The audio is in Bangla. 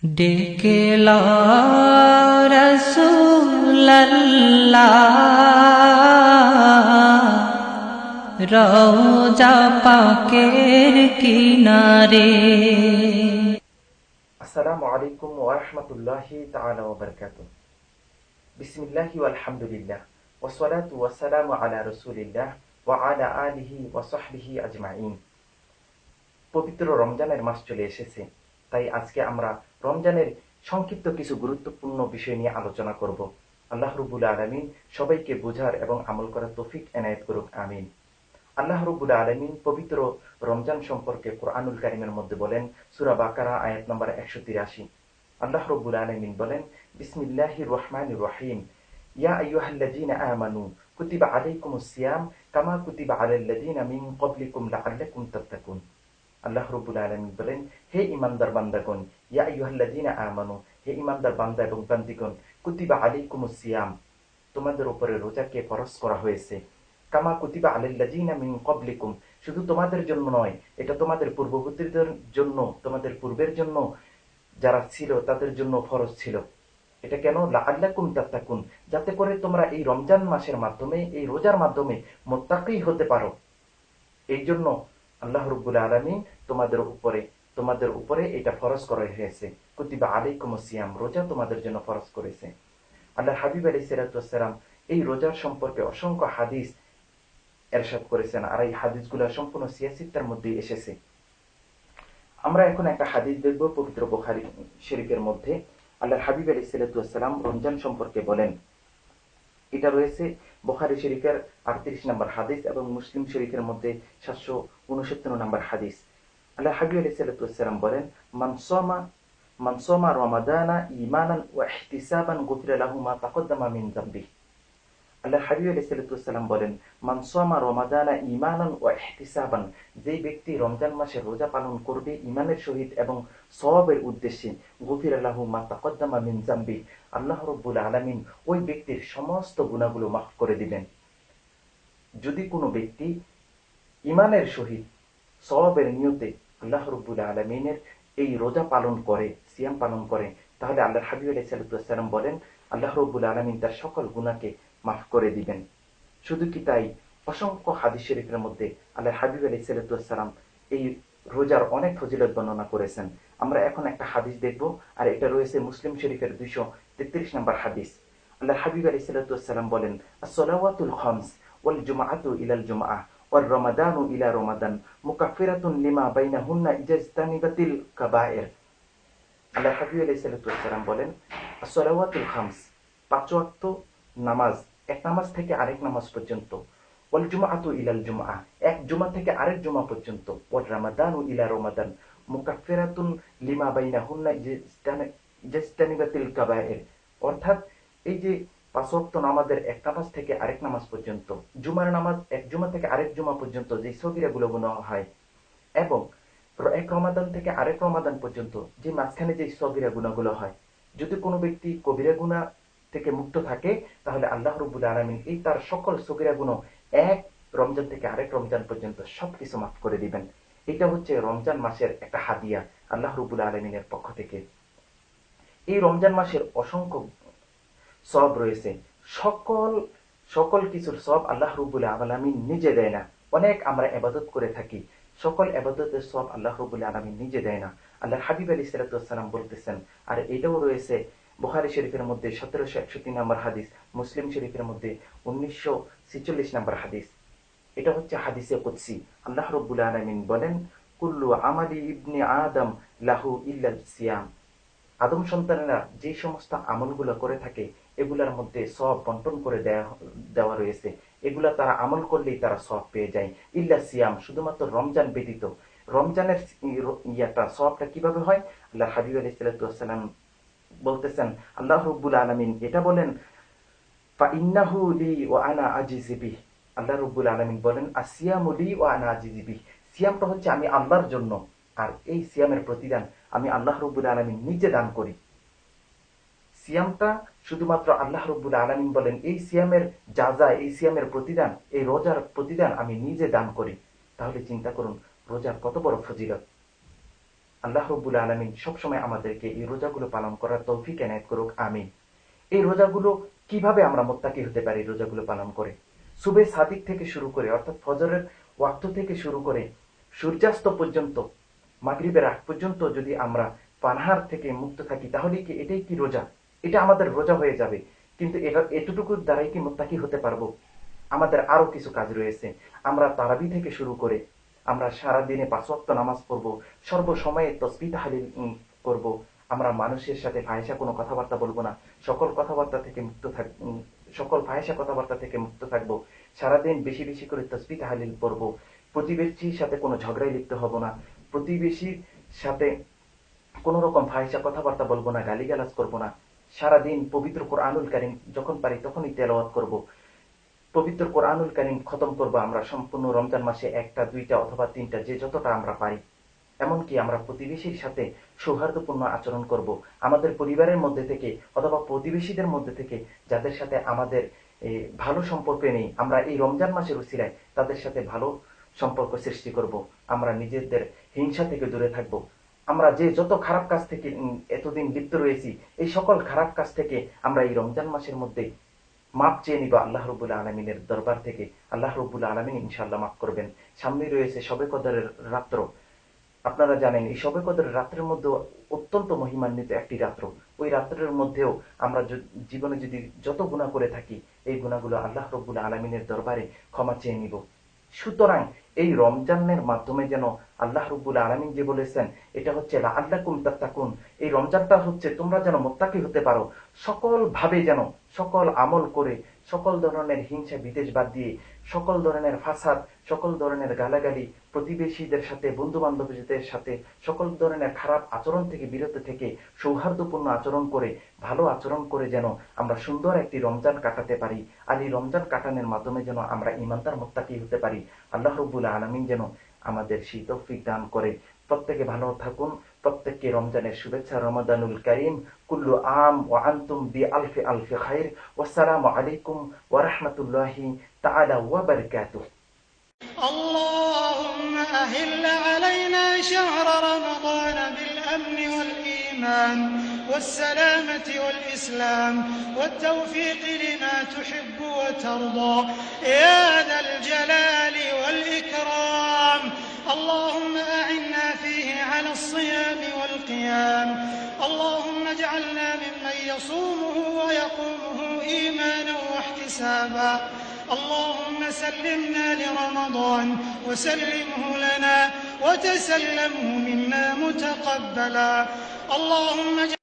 ডেকে লো রাসূলুল্লাহ, রওজা পাকের কিনারে। আসসালামু আলাইকুম ওয়া রাহমাতুল্লাহি তাআলা ওয়া বারাকাতুহু। বিসমিল্লাহি ওয়াল হামদুলিল্লাহ ওয়া সলাতু ওয়া সালামু আলা রাসূলিল্লাহ ওয়া আলা আলিহি ওয়া সাহবিহি আজমাইন। পবিত্র রমজানের মাস চলে এসেছে, তাই আজকে আমরা রমজানের সংক্ষিপ্ত কিছু গুরুত্বপূর্ণ বিষয় নিয়ে আলোচনা করব। আল্লাহ রাব্বুল আলামিন সবাইকে বোঝার এবং আমল করার তৌফিক এনায়েত করুক, আমিন। আল্লাহ রাব্বুল আলামিন পবিত্র রমজান সম্পর্কে কোরআনুল কারীমের মধ্যে বলেন, সূরা বাকারা আয়াত নম্বর 183। আল্লাহ রাব্বুল আলামিন বলেন, বিসমিল্লাহির রহমানির রহিম, ইয়া আইয়ুহাল্লাযীনা আমানু কুতিবা আলাইকুমুস সিয়াম কামা কুতিবা আলাল্লাযীনা মিন ক্বাবলিকুম লাআল্লাকুম তাত্তাকুন। আল্লাহ রাব্বুল আলামিন বলেন, হে ঈমানদার বান্দাগণ, ইয়া আইয়ুহাল্লাযীনা আমানু, হে ঈমানদার বান্দা এবং বান্দিগণ, কুতিবা আলাইকুমুস সিয়াম, তোমাদের উপরে রোজাকে ফরজ করা হয়েছে, কামা কুতিবা আলাল্লাযীনা মিন ক্বাবলিকুম, শুধু তোমাদের জন্য নয়, এটা তোমাদের পূর্ববর্তীদের জন্য, তোমাদের পূর্বের জন্য যারা ছিল তাদের জন্য ফরজ ছিল। এটা কেন? লাআল্লাকুম তাত্তাকুন, যাতে করে তোমরা এই রমজান মাসের মাধ্যমে, এই রোজার মাধ্যমে মুত্তাকী হতে পারো। এই জন্য আল্লাহ রাব্বুল আলামিন তোমাদের উপরে এটা ফরজ করা হয়েছে। কুতিবা আলাইকুমুস সিয়াম, রোজা তোমাদের জন্য ফরজ করেছে। আল্লাহর হাবিব আলাইহিস সালাতু ওয়াস সালাম এই রোজার সম্পর্কে অসংখ্য হাদিস এরশাদ করেছেন, আর এই হাদিসগুলো সম্পূর্ণ সিয়াসিত্তার মধ্যে এসেছে। আমরা এখন একটা হাদিস দেখব পবিত্র বুখারী শরীফের মধ্যে। আল্লাহর হাবিব আলাইহিস সালাতু ওয়াস সালাম রমজান সম্পর্কে বলেন, এটা রয়েছে বুখারী শরীফের 38 নম্বর হাদিস এবং মুসলিম শরীফের মধ্যে 769 নম্বর হাদিস। আল্লাহ হাবিব আলাইহিস সালাতু ওয়াস সালাম বলেন, মান সামা রমাদানা ঈমানান ওয়া ইহতিসাবান গুফিরা লাহু মা তাকদ্দামা মিন যামবিহি। আল্লাহ হাবিব আলাইহিস সালাতু ওয়াস সালাম বলেন, মান সামা রমাদানা ঈমানান ওয়া ইহতিসাবান, যেই ব্যক্তি রমজান মাসে রোজা পালন করবে ঈমানের সহিত এবং সওয়াবের উদ্দেশ্যে, গুফিরা লাহু মা তাকদ্দামা মিন যামবিহি, আল্লাহ রাব্বুল আলামিন ওই ব্যক্তির সমস্ত গুনাহগুলো মাফ করে দিবেন। যদি কোনো ব্যক্তি ঈমানের সহিত সওয়াবের নিয়তে আল্লাহ রাব্বুল আলামিনের এই রোজা পালন করে, সিয়াম পালন করে, তাহলে আল্লাহর হাবিব আলাইহিস সালাতু ওয়াস সালাম বলেন, আল্লাহ রাব্বুল আলামিন তার সকল গুনাহকে মাফ করে দিবেন। শুধু কি তাই, অসংখ্য হাদিস শরীফের মধ্যে আল্লাহর হাবিব আলাইহিস সালাতু ওয়াস সালাম এই রোজার অনেক ফজিলত বর্ণনা করেছেন। আমরা এখন একটা হাদিস দেখব, আর এটা রয়েছে মুসলিম শরীফের 233 নম্বর হাদিস। আল্লাহর হাবিব আলাইহিস সালাতু ওয়াস সালাম বলেন, as-salawatul khams wal jum'atu ila al-jum'ah wal ramadanu ila ramadan mukaffiratun lima bainahunna ijtanibatil kaba'ir। আল্লাহর হাবিব আলাইহিস সালাতু ওয়াস সালাম বলেন, as-salawatul khams, পাঁচ ওয়াক্ত নামাজ, এক নামাজ থেকে আরেক নামাজ পর্যন্ত, ওয়াল জুমআতু ইলাল জুমআ, এক জুমা থেকে আরেক জুমা পর্যন্ত, ওয়াল রামাদানু ইলা রমাদান মুকাফফিরাতুন লিমা বাইনাহুন্না ইজতানিবাতিল কাবায়ের। অর্থাৎ এই যে পাঁচ ওয়াক্ত নামাজের এক নামাজ থেকে আরেক নামাজ পর্যন্ত, জুমার নামাজ এক জুমা থেকে আরেক জুমা পর্যন্ত যে সগীরাগুলো গুনাহ হয়, এবং এক রমাদান থেকে আরেক রমাদান পর্যন্ত যে মাঝখানে যে সগীরা গুনাহগুলো হয়, যদি কোনো ব্যক্তি কবিরা গুনাহ থেকে মুক্ত থাকে, তাহলে আল্লাহ রাব্বুল আলামিন এই তার সকল সগীরা গুনাহ এক রমজান থেকে আরেক রমজান পর্যন্ত সবকিছু মাফ করে দিবেন। এটা হচ্ছে রমজান মাসের একটা হাদিয়া আল্লাহ রাব্বুল আলামিনের পক্ষ থেকে। এই রমজান মাসের অসংখ্য সওয়াব রয়েছে। সকল সকল কিছুর সওয়াব আল্লাহ রাব্বুল আলামিন নিজে দেয় না। অনেক আমরা ইবাদত করে থাকি, সকল ইবাদতের সওয়াব আল্লাহ রাব্বুল আলামিন নিজে দেয় না। আল্লাহর হাবিব আলাইহিস সালাতু ওয়াস সালাম বলতেছেন, আর এটাও রয়েছে বুখারী শরীফের মধ্যে 1761 নম্বর হাদিস, মুসলিম শরীফের মধ্যে 1946 নম্বর হাদিস। এটা হচ্ছে হাদিসে কুদসি। আল্লাহ রাব্বুল আলামিন বলেন, কুল্লু আমালি ইবনি আদম লাহু ইল্লা সিয়াম, আদম সন্তানেরা যে সমস্ত আমলগুলো করে থাকে এগুলার মধ্যে সওয়াব বন্টন করে দেওয়া রয়েছে, এগুলা তারা আমল করলেই তারা সওয়াব পেয়ে যায়। ইল্লা সিয়াম, শুধুমাত্র রমজান ব্যতীত। রমজানের সওয়াবটা কিভাবে হয়? আল্লাহ হাবিব আলাইহিস সালাতু ওয়াস সালাম বলতেছেন, আল্লাহ রাব্বুল আলামিন এটা বলেন, ফাইন্নাহু লি ওয়া আনা আজিজু বিহি, আল্লাহ রাব্বুল আলামিন বলেন, আসিয়ামু লি ওয়া আনা আজিজু বিহি, সিয়ামটা হচ্ছে আমি আল্লাহর জন্য, আর এই সিয়ামের প্রতিদান আমি আল্লাহ রাব্বুল আলামিন নিজে দান করি। সিয়ামটা শুধুমাত্র আল্লাহ রাব্বুল আলামিন বলেন, এই সিয়ামের জাযা, এই সিয়ামের প্রতিদান, এই রোজার প্রতিদান আমি নিজে দান করি। তাহলে চিন্তা করুন রোজার কত বড় ফজিলত। আল্লাহ রব্বুল আলামিন সবসময় আমাদেরকে এই রোজাগুলো পালন করার তৌফিক এনায়েত করুক, আমিন। এই রোজাগুলো কিভাবে আমরা মুত্তাকি হতে পারি? রোজাগুলো পালন করে সুবে সাদিক থেকে শুরু করে, অর্থাৎ ফজরের ওয়াক্ত থেকে শুরু করে সূর্যাস্ত পর্যন্ত, মাগরিবের আগ পর্যন্ত যদি আমরা পানাহার থেকে মুক্ত থাকি, তাহলে কি এটাই কি রোজা? এটা আমাদের রোজা হয়ে যাবে। কিন্তু এটা এতটুকুর দ্বারাই কি মুত্তাকি হতে পারবো? আমাদের আরো কিছু কাজ রয়েছে। আমরা তারাবি থেকে শুরু করে আমরা সারা দিনে 5 ওয়াক্ত নামাজ পড়বো, সর্বসময়ে তাসবিহ তাহলিল করব। আমরা মানুষের সাথে ফাহিশা কোনো কথাবার্তা বলবো না, সকল কথাবার্তা থেকে মুক্ত থাকবো, সকল ফাহিশা কথাবার্তা থেকে মুক্ত থাকবো। সারাদিন বেশি বেশি করে তাসবিহ তাহলিল পড়বো। প্রতিবেশীর সাথে কোনো ঝগড়ায় লিপ্ত হব না, প্রতিবেশীর সাথে কোনো রকম ফাহিশা কথাবার্তা বলবো না, গালিগালাজ করবো না। সারাদিন পবিত্র কোরআনুল কারীম যখন পারি তখনই তেলাওয়াত করব। পবিত্র কোরআনুল কারীম খতম করব আমরা সম্পূর্ণ রমজান মাসে, 1টা 2টা অথবা 3টা, যে যতটা আমরা পারি। এমনকি আমরা প্রতিবেশীর সাথে সৌহার্দ্যপূর্ণ আচরণ করব। আমাদের পরিবারের মধ্যে থেকে অথবা প্রতিবেশীদের মধ্যে থেকে যাদের সাথে আমাদের ভালো সম্পর্ক নেই, আমরা এই রমজান মাসের উসিলায় তাদের সাথে ভালো সম্পর্ক সৃষ্টি করব। আমরা নিজেদের হিংসা থেকে দূরে থাকব। আমরা যে যত খারাপ কাজ থেকে এতদিন লিপ্ত রয়েছি, এই সকল খারাপ কাজ থেকে আমরা এই রমজান মাসের মধ্যে মাপ চেয়ে নিব আল্লাহ রব্বুল আলামিনের দরবার থেকে। আল্লাহ রব্বুল আলামিন ইনশাআল্লাহ মাফ করবেন। সামনে রয়েছে শবে কদরের রাত্র। আপনারা জানেন এই শবে কদরের রাত্রের মধ্যে অত্যন্ত মহিমান্বিত একটি রাত্র। ওই রাত্রের মধ্যেও আমরা জীবনে যদি যত গুনাহ করে থাকি, এই গুনাহগুলো আল্লাহ রব্বুল আলামিনের দরবারে ক্ষমা চেয়ে নিব। সুতরাং এই রমজানের মাধ্যমে যেন আল্লাহ রব্বুল আলামিন যে বলেছেন, এটা হচ্ছে লাআল্লাকুম তাত্তাকুন, এই রমজানটা হচ্ছে তোমরা যেন মুত্তাকি হতে পারো। সকল ভাবে যেন সকল আমল করে, সকল ধরনের হিংসা বিদ্বেষ বাদ দিয়ে, সকল ধরনের ফাসাদ, সকল ধরনের গালাগালি, প্রতিবেশীদের সাথে, বন্ধু বান্ধবীদের সাথে সকল ধরনের খারাপ আচরণ থেকে বিরত থেকে সৌহার্দ্যপূর্ণ আচরণ করে, ভালো আচরণ করে যেন আমরা সুন্দর একটি রমজান কাটাতে পারি। আর এই রমজান কাটানোর মাধ্যমে যেন আমরা ঈমানদার মুত্তাকি হতে পারি। আল্লাহ রব্বুল আলামিন যেন আমাদের সেই তৌফিক দান করে। প্রত্যেকে ভালো থাকুন, প্রত্যেককে রমজানের শুভেচ্ছা। রমাদানুল কারীম, কুল্লু আম ওয়া আনতুম বি আলফি আলফি খাইর। ওয়াসসালামু আলাইকুম ওয়া রাহমাতুল্লাহি তাআলা ওয়া বারাকাতুহু। اللهم أهل علينا شهر رمضان بالأمن والإيمان والسلامة والإسلام والتوفيق لما تحب وترضى يا ذا الجلال والإكرام. اللهم أعنا فيه على الصيام والقيام. اللهم اجعلنا ممن يصومه ويقومه إيمانا واحتسابا. اللهم سلمنا لرمضان وسلمه لنا وتسلمه منا متقبلا. اللهم